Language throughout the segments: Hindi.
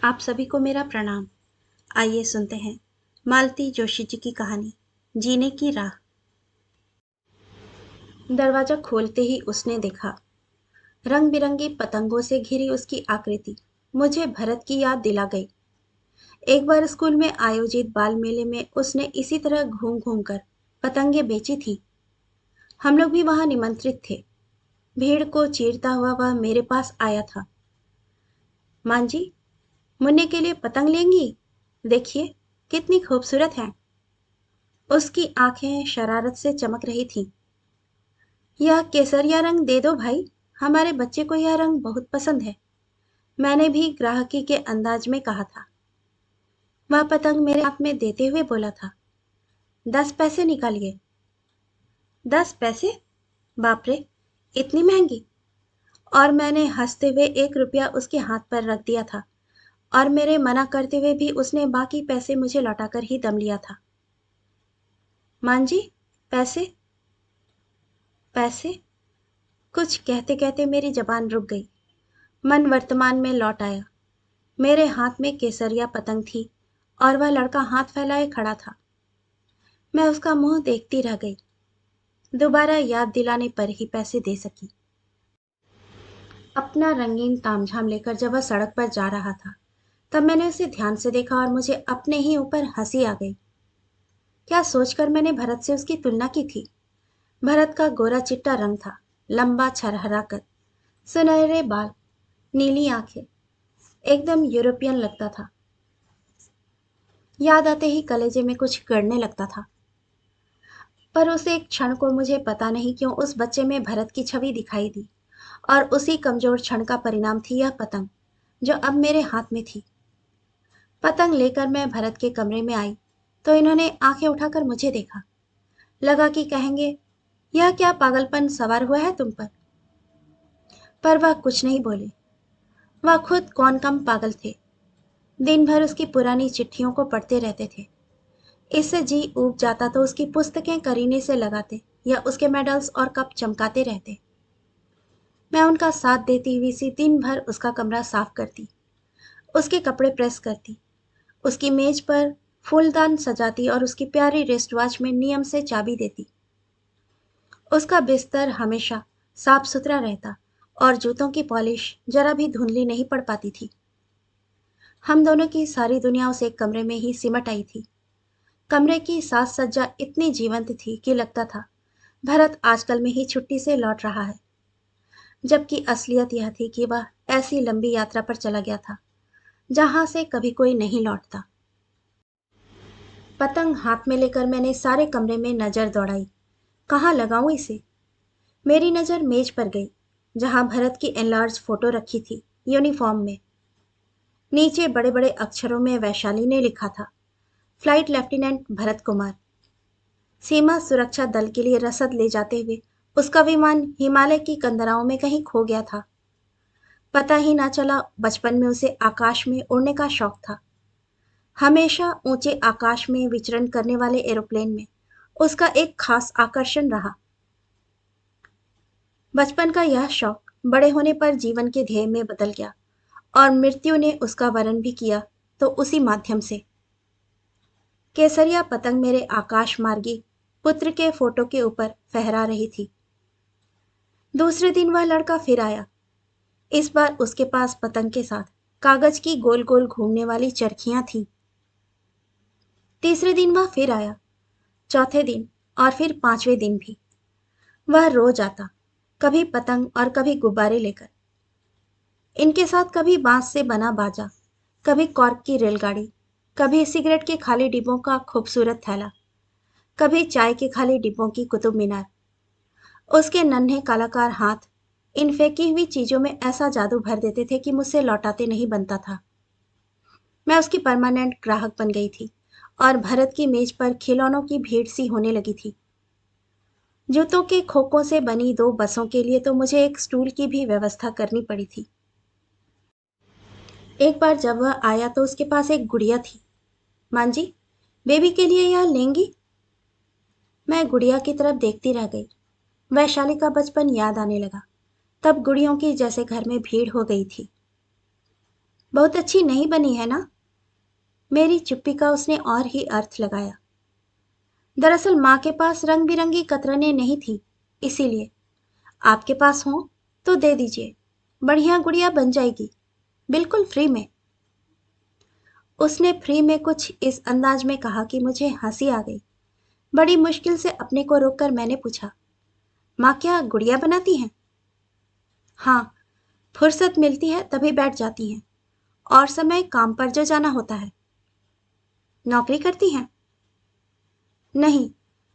आप सभी को मेरा प्रणाम। आइए सुनते हैं मालती जोशी जी की कहानी जीने की राह। दरवाजा खोलते ही उसने देखा रंग बिरंगी पतंगों से घिरी उसकी आकृति मुझे भरत की याद दिला गई। एक बार स्कूल में आयोजित बाल मेले में उसने इसी तरह घूम घूम कर पतंगे बेची थी। हम लोग भी वहां निमंत्रित थे। भीड़ को चीरता हुआ वह मेरे पास आया था। मां जी, मुन्ने के लिए पतंग लेंगी? देखिए कितनी खूबसूरत है। उसकी आंखें शरारत से चमक रही थीं। यह केसरिया रंग दे दो भाई, हमारे बच्चे को यह रंग बहुत पसंद है। मैंने भी ग्राहकी के अंदाज में कहा था। वह पतंग मेरे हाथ में देते हुए बोला था, 10 पैसे निकालिए। 10 पैसे? बाप रे, इतनी महंगी? और मैंने हंसते हुए 1 रुपया उसके हाथ पर रख दिया था और मेरे मना करते हुए भी उसने बाकी पैसे मुझे लौटाकर ही दम लिया था। मान जी, पैसे? पैसे? कुछ कहते कहते मेरी जबान रुक गई। मन वर्तमान में लौट आया। मेरे हाथ में केसरिया पतंग थी और वह लड़का हाथ फैलाए खड़ा था। मैं उसका मुंह देखती रह गई। दोबारा याद दिलाने पर ही पैसे दे सकी। अपना रंगीन तामझाम लेकर जब वह सड़क पर जा रहा था, तब मैंने उसे ध्यान से देखा और मुझे अपने ही ऊपर हंसी आ गई। क्या सोचकर मैंने भरत से उसकी तुलना की थी। भरत का गोरा चिट्टा रंग था, लंबा छरहरा कद, सुनहरे बाल, नीली आंखें, एकदम यूरोपियन लगता था। याद आते ही कलेजे में कुछ गड़ने लगता था। पर उस एक क्षण को मुझे पता नहीं क्यों उस बच्चे में भरत की छवि दिखाई दी और उसी कमजोर क्षण का परिणाम थी यह पतंग जो अब मेरे हाथ में थी। पतंग लेकर मैं भरत के कमरे में आई तो इन्होंने आंखें उठाकर मुझे देखा। लगा कि कहेंगे, यह क्या पागलपन सवार हुआ है तुम पर वह कुछ नहीं बोले। वह खुद कौन कम पागल थे। दिन भर उसकी पुरानी चिट्ठियों को पढ़ते रहते थे। इससे जी ऊब जाता तो उसकी पुस्तकें करीने से लगाते या उसके मेडल्स और कप चमकाते रहते। मैं उनका साथ देती हुई सी दिन भर उसका कमरा साफ करती, उसके कपड़े प्रेस करती, उसकी मेज पर फूलदान सजाती और उसकी प्यारी रिस्ट वॉच में नियम से चाबी देती। उसका बिस्तर हमेशा साफ सुथरा रहता और जूतों की पॉलिश जरा भी धुंधली नहीं पड़ पाती थी। हम दोनों की सारी दुनिया उस एक कमरे में ही सिमट आई थी। कमरे की साज सज्जा इतनी जीवंत थी कि लगता था भरत आजकल में ही छुट्टी से लौट रहा है, जबकि असलियत यह थी कि वह ऐसी लंबी यात्रा पर चला गया था जहां से कभी कोई नहीं लौटता। पतंग हाथ में लेकर मैंने सारे कमरे में नजर दौड़ाई। कहाँ लगाऊं इसे? मेरी नजर मेज पर गई जहां भरत की एनलार्ज फोटो रखी थी, यूनिफॉर्म में। नीचे बड़े बड़े अक्षरों में वैशाली ने लिखा था, फ्लाइट लेफ्टिनेंट भरत कुमार। सीमा सुरक्षा दल के लिए रसद ले जाते हुए उसका विमान हिमालय की कंदराओं में कहीं खो गया था। पता ही ना चला बचपन में उसे आकाश में उड़ने का शौक था। हमेशा ऊंचे आकाश में विचरण करने वाले एरोप्लेन में उसका एक खास आकर्षण रहा। बचपन का यह शौक बड़े होने पर जीवन के ध्येय में बदल गया और मृत्यु ने उसका वरण भी किया, तो उसी माध्यम से। केसरिया पतंग मेरे आकाश मार्गी पुत्र के फोटो के ऊपर फहरा रही थी। दूसरे दिन वह लड़का फिर आया। इस बार उसके पास पतंग के साथ कागज की गोल गोल घूमने वाली चरखियां थीं। तीसरे दिन वह फिर आया, चौथे दिन और फिर पांचवें दिन भी। वह रोज आता, कभी पतंग और कभी गुब्बारे लेकर। इनके साथ कभी बांस से बना बाजा, कभी कॉर्क की रेलगाड़ी, कभी सिगरेट के खाली डिब्बों का खूबसूरत थैला, कभी चाय के खाली डिब्बों की कुतुब मीनार। उसके नन्हे कलाकार हाथ इन फेंकी हुई चीजों में ऐसा जादू भर देते थे कि मुझसे लौटाते नहीं बनता था। मैं उसकी परमानेंट ग्राहक बन गई थी और भरत की मेज पर खिलौनों की भीड़ सी होने लगी थी। जूतों के खोखों से बनी 2 बसों के लिए तो मुझे एक स्टूल की भी व्यवस्था करनी पड़ी थी। एक बार जब वह आया तो उसके पास एक गुड़िया थी। मां जी, बेबी के लिए यह लेंगी? मैं गुड़िया की तरफ देखती रह गई। वैशाली का बचपन याद आने लगा। तब गुड़ियों की जैसे घर में भीड़ हो गई थी। बहुत अच्छी नहीं बनी है ना? मेरी चुप्पी का उसने और ही अर्थ लगाया। दरअसल माँ के पास रंग बिरंगी कतरनें नहीं थी, इसीलिए। आपके पास हो तो दे दीजिए, बढ़िया गुड़िया बन जाएगी, बिल्कुल फ्री में। उसने फ्री में कुछ इस अंदाज में कहा कि मुझे हंसी आ गई। बड़ी मुश्किल से अपने को रोककर मैंने पूछा, माँ क्या गुड़िया बनाती हैं? हाँ, फुर्सत मिलती है तभी बैठ जाती हैं, और समय काम पर जो जाना होता है। नौकरी करती हैं? नहीं,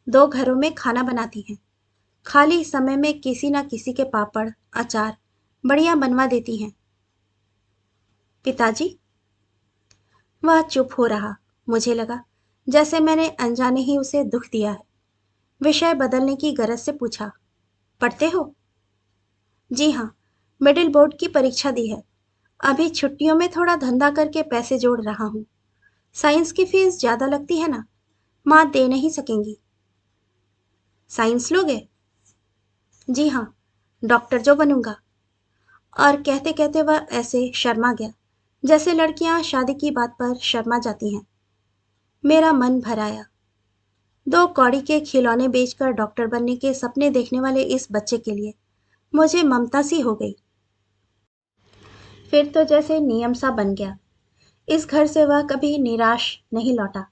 दो घरों में खाना बनाती हैं। खाली समय में किसी न किसी के पापड़, अचार बढ़िया बनवा देती हैं। पिताजी? वह चुप हो रहा। मुझे लगा जैसे मैंने अनजाने ही उसे दुख दिया है। विषय बदलने की गरज से पूछा, पढ़ते हो? जी हाँ, मिडिल बोर्ड की परीक्षा दी है। अभी छुट्टियों में थोड़ा धंधा करके पैसे जोड़ रहा हूँ। साइंस की फीस ज्यादा लगती है ना, माँ दे नहीं सकेंगी। साइंस लोगे? जी हाँ, डॉक्टर जो बनूंगा। और कहते कहते वह ऐसे शर्मा गया जैसे लड़कियां शादी की बात पर शर्मा जाती हैं। मेरा मन भर आया। दो कौड़ी के खिलौने बेचकर डॉक्टर बनने के सपने देखने वाले इस बच्चे के लिए मुझे ममता सी हो गई। फिर तो जैसे नियम सा बन गया। इस घर से वह कभी निराश नहीं लौटा।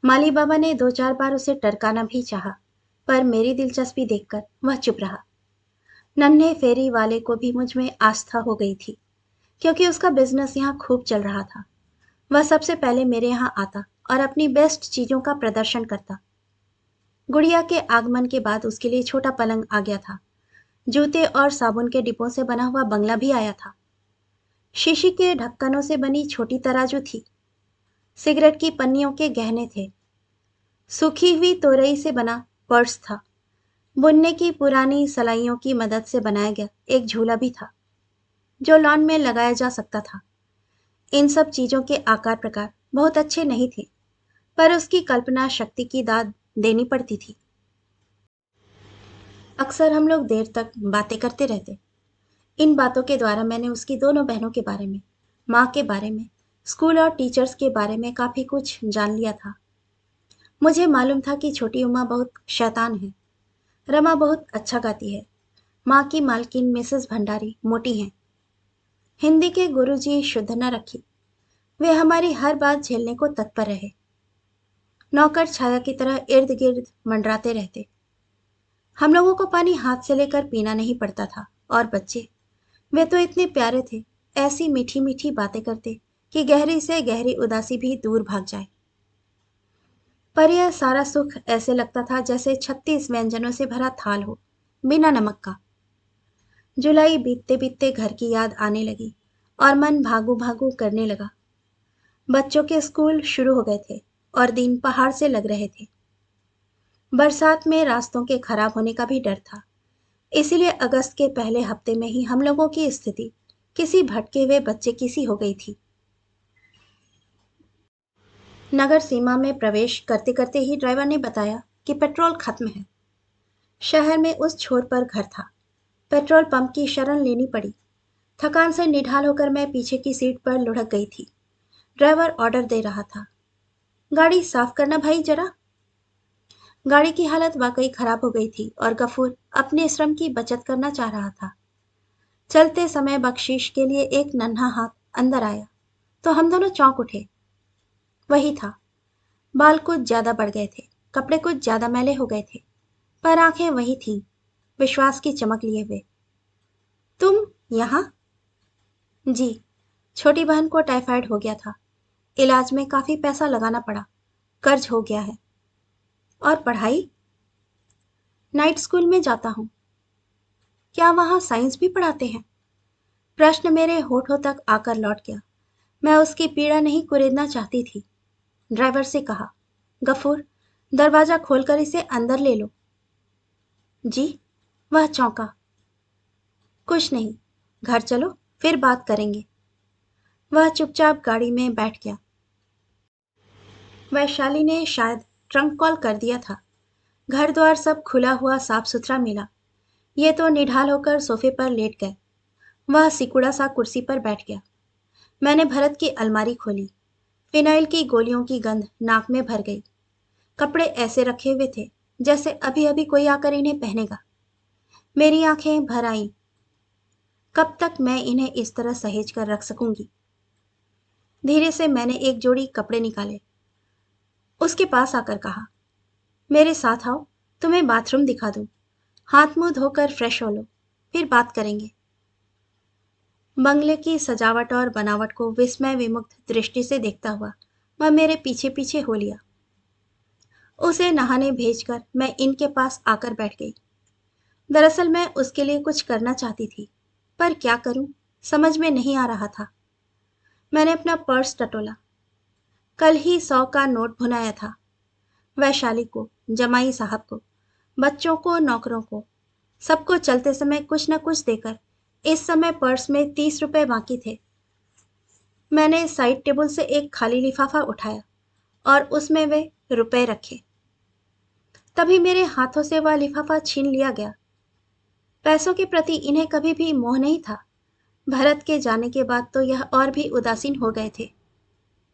माली बाबा ने दो चार बार उसे टरकाना भी चाहा, पर मेरी दिलचस्पी देखकर वह चुप रहा। नन्हे फेरी वाले को भी मुझ में आस्था हो गई थी, क्योंकि उसका बिजनेस यहाँ खूब चल रहा था। वह सबसे पहले मेरे यहाँ आता और अपनी बेस्ट चीजों का प्रदर्शन करता। गुड़िया के आगमन के बाद उसके लिए छोटा पलंग आ गया था। जूते और साबुन के डिब्बों से बना हुआ बंगला भी आया था। शीशी के ढक्कनों से बनी छोटी तराजू थी। सिगरेट की पन्नियों के गहने थे। सूखी हुई तोरई से बना पर्स था। बुनने की पुरानी सलाइयों की मदद से बनाया गया एक झूला भी था, जो लॉन में लगाया जा सकता था। इन सब चीजों के आकार प्रकार बहुत अच्छे नहीं थे, पर उसकी कल्पना शक्ति की दाद देनी पड़ती थी। अक्सर हम लोग देर तक बातें करते रहते। इन बातों के द्वारा मैंने उसकी दोनों बहनों के बारे में, माँ के बारे में, स्कूल और टीचर्स के बारे में काफी कुछ जान लिया था। मुझे मालूम था कि छोटी उमा बहुत शैतान है, रमा बहुत अच्छा गाती है, माँ की मालकिन मिसेस भंडारी मोटी हैं, हिंदी के गुरुजी शुद्ध न रखी, वे हमारी हर बात झेलने को तत्पर रहे। नौकर छाया की तरह इर्द गिर्द मंडराते रहते। हम लोगों को पानी हाथ से लेकर पीना नहीं पड़ता था। और बच्चे, वे तो इतने प्यारे थे, ऐसी मीठी मीठी बातें करते कि गहरी से गहरी उदासी भी दूर भाग जाए। पर यह सारा सुख ऐसे लगता था जैसे 36 व्यंजनों से भरा थाल हो, बिना नमक का। जुलाई बीतते बीतते घर की याद आने लगी और मन भागू भागू करने लगा। बच्चों के स्कूल शुरू हो गए थे और दिन पहाड़ से लग रहे थे। बरसात में रास्तों के खराब होने का भी डर था, इसीलिए अगस्त के पहले हफ्ते में ही हम लोगों की स्थिति किसी भटके हुए बच्चे की सी हो गई थी। नगर सीमा में प्रवेश करते करते ही ड्राइवर ने बताया कि पेट्रोल खत्म है। शहर में उस छोर पर घर था। पेट्रोल पंप की शरण लेनी पड़ी। थकान से निढाल होकर मैं पीछे की सीट पर लुढ़क गई थी। ड्राइवर ऑर्डर दे रहा था, गाड़ी साफ करना भाई जरा। गाड़ी की हालत वाकई खराब हो गई थी और गफूर अपने श्रम की बचत करना चाह रहा था। चलते समय बख्शीश के लिए एक नन्हा हाथ अंदर आया तो हम दोनों चौंक उठे। वही था। बाल कुछ ज्यादा बढ़ गए थे, कपड़े कुछ ज्यादा मैले हो गए थे, पर आंखें वही थीं, विश्वास की चमक लिए हुए। तुम यहाँ? जी, छोटी बहन को टाइफाइड हो गया था, इलाज में काफी पैसा लगाना पड़ा, कर्ज हो गया है। और पढ़ाई? नाइट स्कूल में जाता हूँ। क्या वहाँ साइंस भी पढ़ाते हैं? प्रश्न मेरे होठों तक आकर लौट गया। मैं उसकी पीड़ा नहीं कुरेदना चाहती थी। ड्राइवर से कहा, गफूर, दरवाजा खोलकर इसे अंदर ले लो। जी? वह चौंका। कुछ नहीं, घर चलो, फिर बात करेंगे। वह चुपचाप गाड़ी में बैठ गया। वैशाली ने शायद ट्रंक कॉल कर दिया था। घर द्वार सब खुला हुआ साफ सुथरा मिला। ये तो निढाल होकर सोफे पर लेट गए। वह सिकुड़ा सा कुर्सी पर बैठ गया। मैंने भरत की अलमारी खोली। फिनाइल की गोलियों की गंध नाक में भर गई। कपड़े ऐसे रखे हुए थे जैसे अभी अभी कोई आकर इन्हें पहनेगा। मेरी आंखें भर आईं। कब तक मैं इन्हें इस तरह सहेज कर रख सकूंगी? धीरे से मैंने एक जोड़ी कपड़े निकाले। उसके पास आकर कहा, मेरे साथ आओ, तुम्हें बाथरूम दिखा दूं। हाथ मुंह धोकर फ्रेश हो लो, फिर बात करेंगे। बंगले की सजावट और बनावट को विस्मय विमुग्ध दृष्टि से देखता हुआ वह मेरे पीछे पीछे हो लिया। उसे नहाने भेजकर मैं इनके पास आकर बैठ गई। दरअसल मैं उसके लिए कुछ करना चाहती थी, पर क्या करूं समझ में नहीं आ रहा था। मैंने अपना पर्स टटोला। कल ही 100 का नोट भुनाया था। वैशाली को, जमाई साहब को, बच्चों को, नौकरों को, सबको चलते समय कुछ न कुछ देकर इस समय पर्स में 30 रुपए बाकी थे। मैंने साइड टेबल से एक खाली लिफाफा उठाया और उसमें वे रुपए रखे। तभी मेरे हाथों से वह लिफाफा छीन लिया गया। पैसों के प्रति इन्हें कभी भी मोह नहीं था। भरत के जाने के बाद तो यह और भी उदासीन हो गए थे।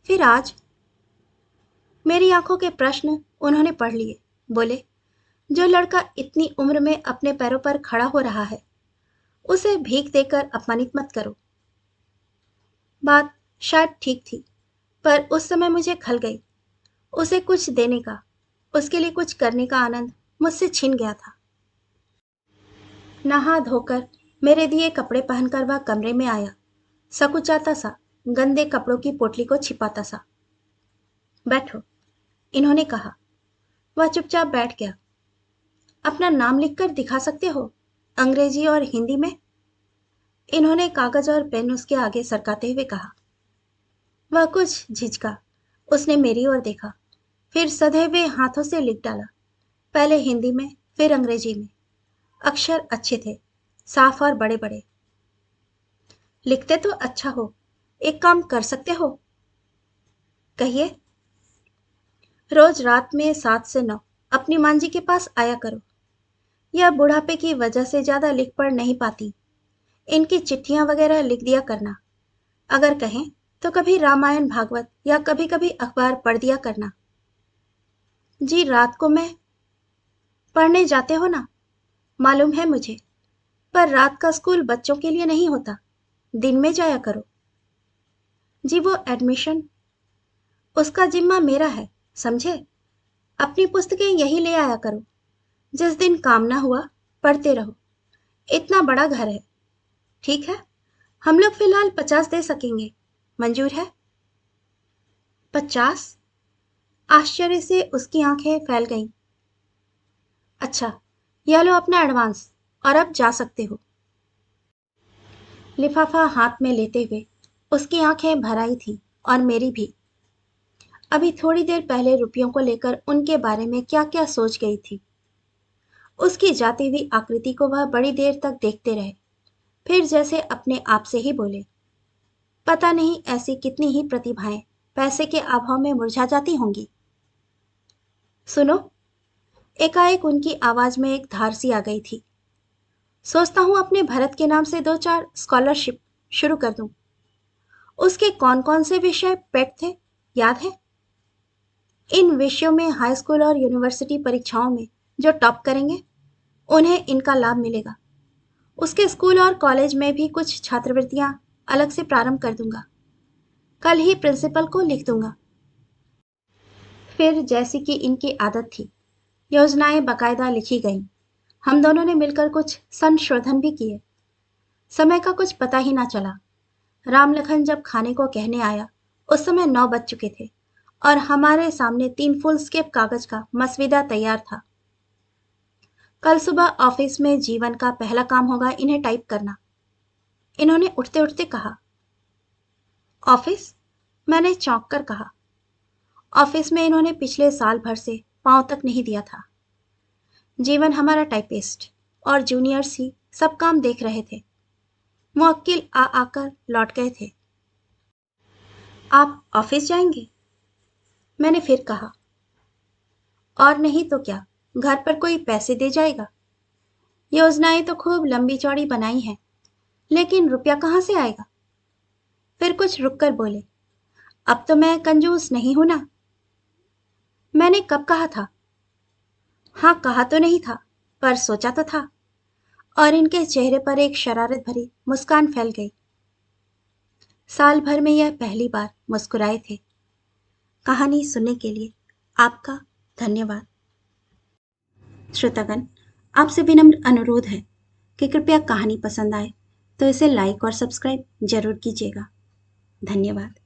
फिर आज मेरी आंखों के प्रश्न उन्होंने पढ़ लिए। बोले, जो लड़का इतनी उम्र में अपने पैरों पर खड़ा हो रहा है उसे भीख देकर अपमानित मत करो। बात शायद ठीक थी, पर उस समय मुझे खल गई। उसे कुछ देने का, उसके लिए कुछ करने का आनंद मुझसे छिन गया था। नहा धोकर मेरे दिए कपड़े पहनकर वह कमरे में आया, सकुचाता सा, गंदे कपड़ों की पोटली को छिपाता सा। बैठो, इन्होंने कहा। वह चुपचाप बैठ गया। अपना नाम लिखकर दिखा सकते हो, अंग्रेजी और हिंदी में? इन्होंने कागज और पेन उसके आगे सरकाते हुए कहा। वह कुछ झिझका। उसने मेरी ओर देखा, फिर सधे हुए हाथों से लिख डाला, पहले हिंदी में फिर अंग्रेजी में। अक्षर अच्छे थे, साफ और बड़े बड़े। लिखते तो अच्छा हो, एक काम कर सकते हो? कहिए। रोज रात में 7 से 9 अपनी मांझी के पास आया करो। यह बुढ़ापे की वजह से ज्यादा लिख पढ़ नहीं पाती। इनकी चिट्ठियां वगैरह लिख दिया करना। अगर कहें तो कभी रामायण भागवत या कभी कभी अखबार पढ़ दिया करना। जी, रात को मैं पढ़ने जाते हो ना, मालूम है मुझे, पर रात का स्कूल बच्चों के लिए नहीं होता, दिन में जाया करो। जी, वो एडमिशन, उसका जिम्मा मेरा है, समझे? अपनी पुस्तकें यही ले आया करो। जिस दिन काम ना हुआ पढ़ते रहो। इतना बड़ा घर है। ठीक है, हम लोग फिलहाल 50 दे सकेंगे, मंजूर है? 50? आश्चर्य से उसकी आंखें फैल गईं। अच्छा, यह लो अपना एडवांस और अब जा सकते हो। लिफाफा हाथ में लेते हुए उसकी आंखें भर आई थीं और मेरी भी। अभी थोड़ी देर पहले रुपयों को लेकर उनके बारे में क्या क्या सोच गई थी। उसकी जाती हुई आकृति को वह बड़ी देर तक देखते रहे, फिर जैसे अपने आप से ही बोले, पता नहीं ऐसी कितनी ही प्रतिभाएं पैसे के अभाव में मुरझा जाती होंगी। सुनो, एकाएक उनकी आवाज में एक धार सी आ गई थी। सोचता हूं अपने भरत के नाम से 2-4 स्कॉलरशिप शुरू कर दूं। उसके कौन कौन से विषय पेट थे, याद है? इन विषयों में हाई स्कूल और यूनिवर्सिटी परीक्षाओं में जो टॉप करेंगे उन्हें इनका लाभ मिलेगा। उसके स्कूल और कॉलेज में भी कुछ छात्रवृत्तियां अलग से प्रारंभ कर दूंगा। कल ही प्रिंसिपल को लिख दूंगा। फिर जैसी कि इनकी आदत थी, योजनाएं बकायदा लिखी गईं। हम दोनों ने मिलकर कुछ संशोधन भी किए। समय का कुछ पता ही ना चला। रामलखन जब खाने को कहने आया उस समय 9 बज चुके थे और हमारे सामने 3 फुल स्केप कागज का मसविदा तैयार था। कल सुबह ऑफिस में जीवन का पहला काम होगा इन्हें टाइप करना, इन्होंने उठते उठते कहा। ऑफिस? मैंने चौंक कर कहा। ऑफिस में इन्होंने पिछले साल भर से पांव तक नहीं दिया था। जीवन हमारा टाइपिस्ट और जूनियर्स ही सब काम देख रहे थे। मुवक्किल आ आकर लौट गए थे। आप ऑफिस जाएंगे? मैंने फिर कहा। और नहीं तो क्या, घर पर कोई पैसे दे जाएगा? योजनाएं तो खूब लंबी चौड़ी बनाई हैं, लेकिन रुपया कहाँ से आएगा? फिर कुछ रुककर बोले, अब तो मैं कंजूस नहीं हूं ना। मैंने कब कहा था? हाँ, कहा तो नहीं था, पर सोचा तो था। और इनके चेहरे पर एक शरारत भरी मुस्कान फैल गई। साल भर में यह पहली बार मुस्कुराए थे। कहानी सुनने के लिए आपका धन्यवाद। श्रोतागण, आपसे विनम्र अनुरोध है कि कृपया कहानी पसंद आए तो इसे लाइक और सब्सक्राइब जरूर कीजिएगा। धन्यवाद।